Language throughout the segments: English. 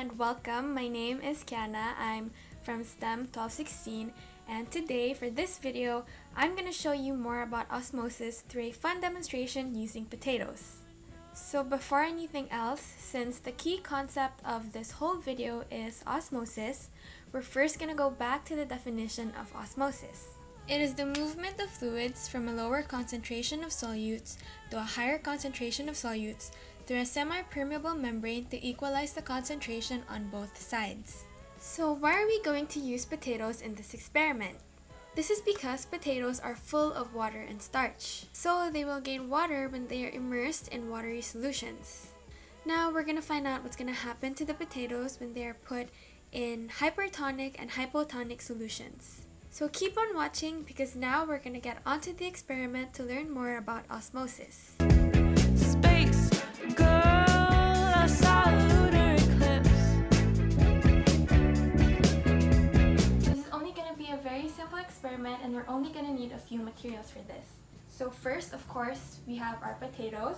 and welcome. My name is Kiana. I'm from STEM 1216, and today for this video, I'm going to show you more about osmosis through a fun demonstration using potatoes. So before anything else, since the key concept of this whole video is osmosis, we're first going to go back to the definition of osmosis. It is the movement of fluids from a lower concentration of solutes to a higher concentration of solutes through a semi-permeable membrane to equalize the concentration on both sides. So why are we going to use potatoes in this experiment? This is because potatoes are full of water and starch, so they will gain water when they are immersed in watery solutions. Now we're going to find out what's going to happen to the potatoes when they are put in hypertonic and hypotonic solutions. So keep on watching because now we're going to get onto the experiment to learn more about osmosis. Space girl, I saw a lunar eclipse. This is only going to be a very simple experiment and we're only going to need a few materials for this. So first, of course, we have our potatoes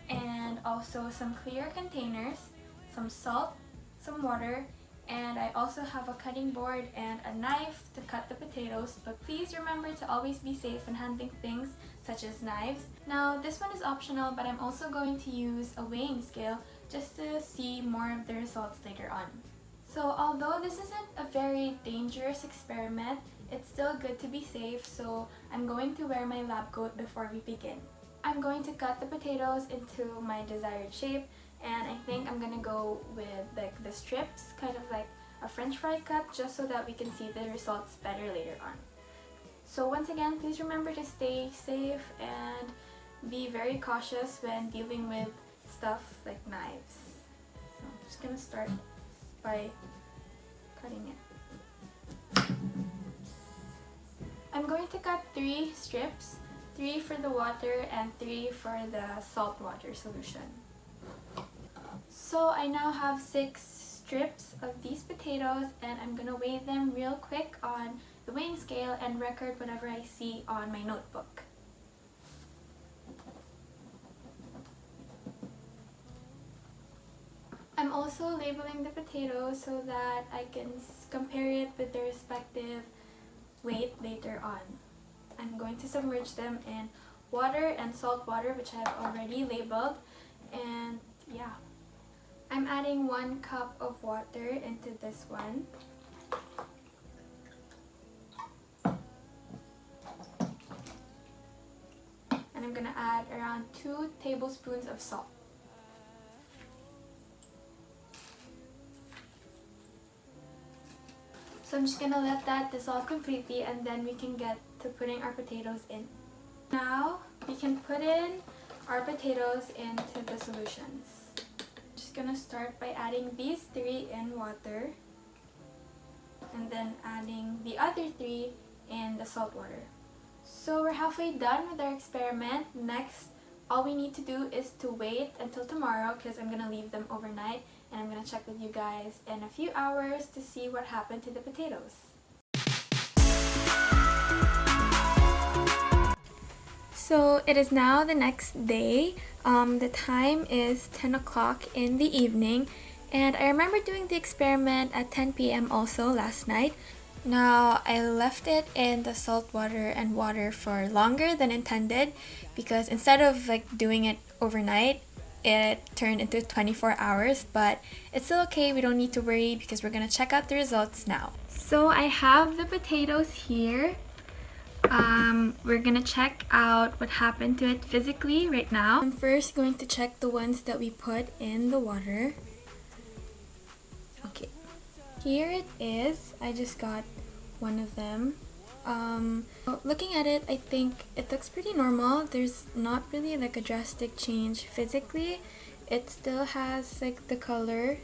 and also some clear containers, some salt, some water, and I also have a cutting board and a knife to cut the potatoes, but please remember to always be safe when handling things such as knives. Now this one is optional, but I'm also going to use a weighing scale just to see more of the results later on. So although this isn't a very dangerous experiment, it's still good to be safe, so I'm going to wear my lab coat before we begin. I'm going to cut the potatoes into my desired shape, and I think I'm gonna go with like the strips, kind of like a french fry cut, just so that we can see the results better later on. So once again, please remember to stay safe and be very cautious when dealing with stuff like knives. So I'm just gonna start by cutting it. I'm going to cut 3 strips, 3 for the water and 3 for the salt water solution. So I now have 6 strips of these potatoes and I'm going to weigh them real quick on the weighing scale and record whatever I see on my notebook. I'm also labeling the potatoes so that I can compare it with their respective weight later on. I'm going to submerge them in water and salt water, which I have already labeled, and yeah. I'm adding 1 cup of water into this one. And I'm gonna add around 2 tablespoons of salt. So I'm just gonna let that dissolve completely and then we can get to putting our potatoes in. Now we can put in our potatoes into the solutions. Gonna start by adding these 3 in water and then adding the other 3 in the salt water. So we're halfway done with our experiment. Next, all we need to do is to wait until tomorrow because I'm gonna leave them overnight and I'm gonna check with you guys in a few hours to see what happened to the potatoes. So it is now the next day. The time is 10 o'clock in the evening, and I remember doing the experiment at 10 p.m. also last night. Now I left it in the salt water and water for longer than intended because instead of like doing it overnight, it turned into 24 hours, but it's still okay. We don't need to worry because we're gonna check out the results now. So I have the potatoes here. We're gonna check out what happened to it physically right now. I'm first going to check the ones that we put in the water. Okay, here it is. I just got one of them. Looking at it, I think it looks pretty normal. There's not really like a drastic change physically. It still has like the color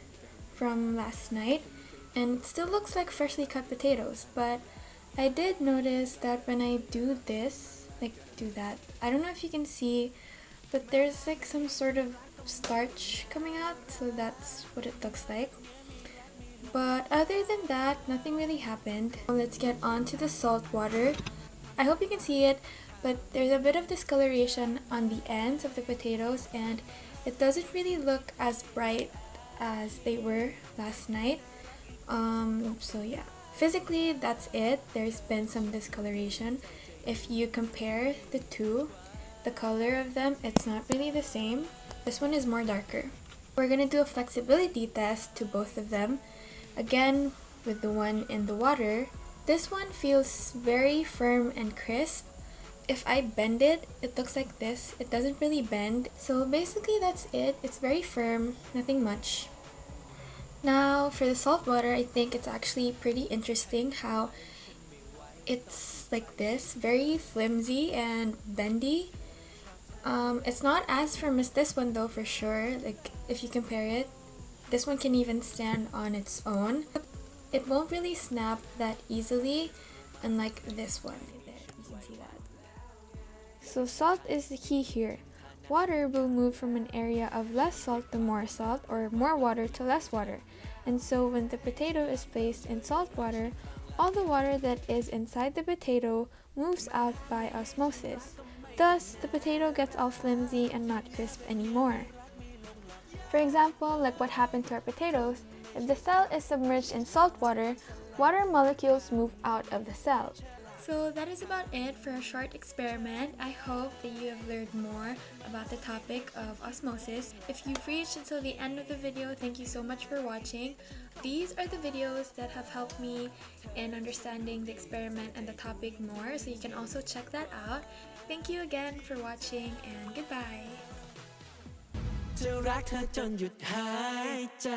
from last night and it still looks like freshly cut potatoes, but I did notice that when I do this, like do that, I don't know if you can see, but there's like some sort of starch coming out, so that's what it looks like. But other than that, nothing really happened. Let's get on to the salt water. I hope you can see it, but there's a bit of discoloration on the ends of the potatoes and it doesn't really look as bright as they were last night. So yeah, physically that's it. There's been some discoloration. If you compare the two, the color of them, it's not really the same. This one is more darker. We're gonna do a flexibility test to both of them. Again, with the one in the water, this one feels very firm and crisp. If I bend it, it looks like this. It doesn't really bend. So basically that's it. It's very firm, nothing much. Now for the salt water, I think it's actually pretty interesting how it's like this, very flimsy and bendy. It's not as firm as this one though, for sure. Like if you compare it, this one can even stand on its own. It won't really snap that easily, unlike this one. There, you can see that. So salt is the key here. Water will move from an area of less salt to more salt, or more water to less water. And so when the potato is placed in salt water, all the water that is inside the potato moves out by osmosis. Thus, the potato gets all flimsy and not crisp anymore. For example, like what happened to our potatoes, if the cell is submerged in salt water, water molecules move out of the cell. So that is about it for a short experiment. I hope that you have learned more about the topic of osmosis. If you've reached until the end of the video, thank you so much for watching. These are the videos that have helped me in understanding the experiment and the topic more, so you can also check that out. Thank you again for watching and goodbye. จะรักเธอจนหยุดหายใจ